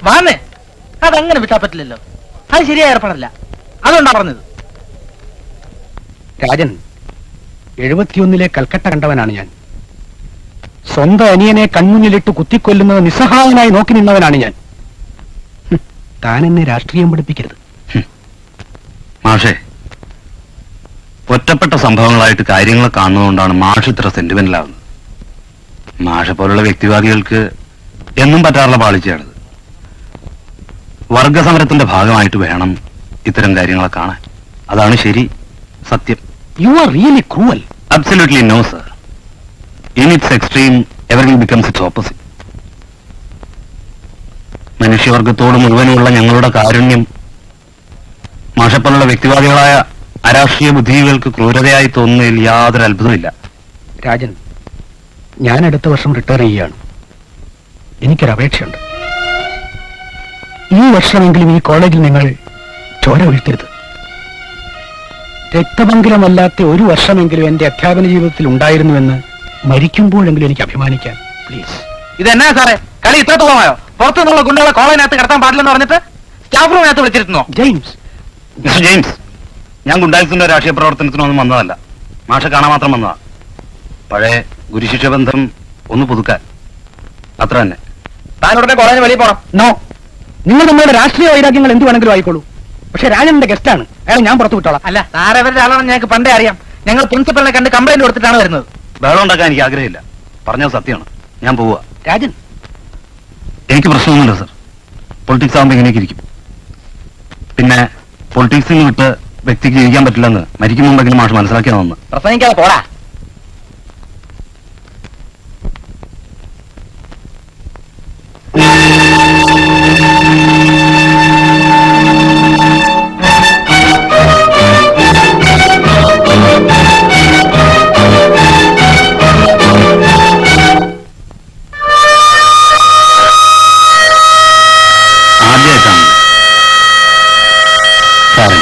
വാന്നേ, അതങ്ങനെ വിട്ടാൻ പറ്റില്ലല്ലോ. അത് ശരിയായ ഏർപ്പാടല്ല. അതുകൊണ്ടാ പറഞ്ഞത്. രാജൻ, 71 കൽക്കട്ട കണ്ടവനാണ് ഞാൻ. സ്വന്തം അനിയനെ കൺമുന്നിലിട്ട് കുത്തിക്കൊല്ലുന്നത് നിസ്സഹായനായി നോക്കി നിന്നവനാണ് ഞാൻ. താൻ എന്നെ രാഷ്ട്രീയം പഠിപ്പിക്കരുത്. മാഷേ, ഒറ്റപ്പെട്ട സംഭവങ്ങളായിട്ട് കാര്യങ്ങൾ കാണുന്നതുകൊണ്ടാണ് മാഷ് ഇത്ര സെന്റിമെന്റലാവുന്നത്. മാഷെ പോലുള്ള വ്യക്തിവാദികൾക്ക് എന്നും പറ്റാറുള്ള പാളിച്ചയാണിത്. വർഗസമരത്തിന്റെ ഭാഗമായിട്ട് വേണം ഇത്തരം കാര്യങ്ങളെ കാണാൻ. അതാണ് ശരി, സത്യം. You are really cruel. Absolutely no sir. In its extreme everything becomes its opposite. മനുഷ്യവർഗത്തോട് മുഴുവനുമുള്ള ഞങ്ങളുടെ കാരുണ്യം മാഷപ്പോലുള്ള വ്യക്തിവാദികളായ അരാഷ്ട്രീയ ബുദ്ധികൾക്ക് ക്രൂരതയായി തോന്നുന്നതിൽ യാതൊരു അത്ഭുതമില്ല. രാജൻ, ഞാൻ അടുത്ത വർഷം റിട്ടയർ ചെയ്യുകയാണ്. എനിക്കൊരപേക്ഷയുണ്ട്. ഈ വർഷമെങ്കിലും ഈ കോളേജിൽ നിങ്ങൾ ചോര വീഴ്ത്തരുത്. രക്തമംഗലമല്ലാത്ത ഒരു വർഷമെങ്കിലും എന്റെ അധ്യാപന ജീവിതത്തിൽ ഉണ്ടായിരുന്നുവെന്ന് മരിക്കുമ്പോഴെങ്കിലും എനിക്ക് അഭിമാനിക്കാൻ പ്ലീസ്. ഇതെന്നാ സാറേ, കളി ഇത്രത്തോളമായോ? പുറത്തുനിന്നുള്ള ഗുണ്ടകളെ കോളേജിനകത്ത് കിടത്താൻ പാടില്ലെന്ന് പറഞ്ഞിട്ട് സ്റ്റാഫ് റൂമിനകത്ത് വിളിച്ചിരുന്നോ? ജെയിംസ്, മിസ്റ്റർ ജെയിംസ്, ഞാൻ ഗുണ്ടായുസിന്റെ രാഷ്ട്രീയ പ്രവർത്തനത്തിനൊന്നും വന്നതല്ല. മാഷെ കാണാൻ മാത്രം വന്നതാ. പഴയ ഗുരുശിഷ്യ ബന്ധം ഒന്ന് പുതുക്കാൻ, അത്ര തന്നെ. താൻ ഉടനെ കോളേജിന് വെളിയിൽ പോണം. നോ, നിങ്ങൾ നമ്മളുടെ രാഷ്ട്രീയ വൈരാഗ്യങ്ങൾ എന്ത് വേണമെങ്കിലും ആയിക്കോളൂ. പക്ഷെ രാജന്റെ ഗസ്റ്റാണ്, അയാളെ ഞാൻ പുറത്തു വിട്ടോളാം. അല്ല, സാറവരുടെ ആളാണെന്ന് ഞങ്ങൾക്ക് പണ്ടേ അറിയാം. ഞങ്ങൾ പ്രിൻസിപ്പലിനെ കണ്ട് കംപ്ലൈന്റ് കൊടുത്തിട്ടാണ് വരുന്നത്. ബഹളം ഉണ്ടാക്കാൻ എനിക്ക് ആഗ്രഹമില്ല. പറഞ്ഞത് സത്യമാണ്. ഞാൻ പോവുക. രാജൻ, എനിക്ക് പ്രശ്നമൊന്നുമില്ല സർ. പൊളിറ്റിക്സ് ആകുമ്പോൾ ഇങ്ങനെയൊക്കെ ഇരിക്കും. പിന്നെ പൊളിറ്റിക്സിൽ നിന്ന് വിട്ട് വ്യക്തിക്ക് ജീവിക്കാൻ പറ്റില്ലെന്ന് മരിക്കും മുമ്പെങ്കിലും മാഷ് മനസ്സിലാക്കിയാൽ വന്ന്. പ്രസംഗിക്കാതെ പോടാ. ആദ്യമായിട്ടാണ് സാറേ